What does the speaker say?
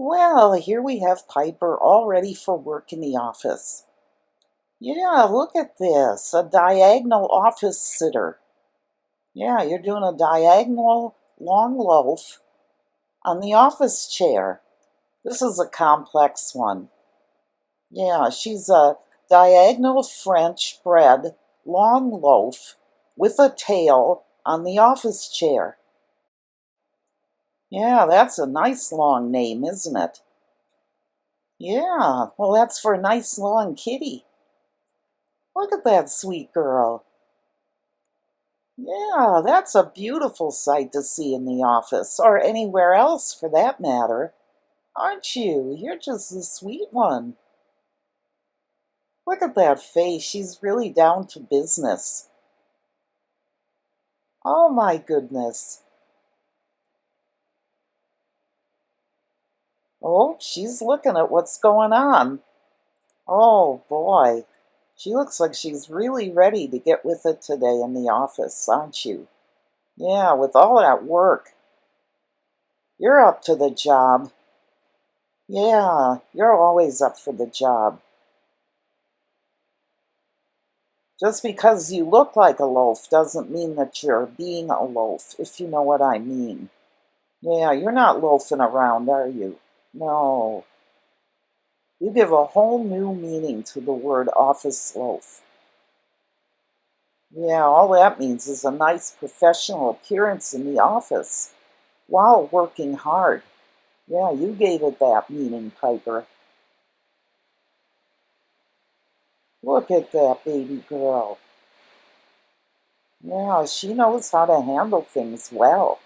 Well, here we have Piper all ready for work in the office. Yeah, look at this, a diagonal office sitter. Yeah, you're doing a diagonal long loaf on the office chair. This is a complex one. Yeah, she's a diagonal French bread long loaf with a tail on the office chair. Yeah, that's a nice long name, isn't it? Yeah, well, that's for a nice long kitty. Look at that sweet girl. Yeah, that's a beautiful sight to see in the office, or anywhere else for that matter. Aren't you? You're just a sweet one. Look at that face. She's really down to business. Oh my goodness. Oh, she's looking at what's going on. Oh boy. She looks like she's really ready to get with it today in the office, aren't you? Yeah, with all that work. You're up to the job. Yeah, you're always up for the job. Just because you look like a loaf doesn't mean that you're being a loaf, if you know what I mean. Yeah, you're not loafing around, are you? No. You give a whole new meaning to the word office loaf. Yeah, all that means is a nice professional appearance in the office while working hard. Yeah, you gave it that meaning, Piper. Look at that baby girl. Yeah, she knows how to handle things well.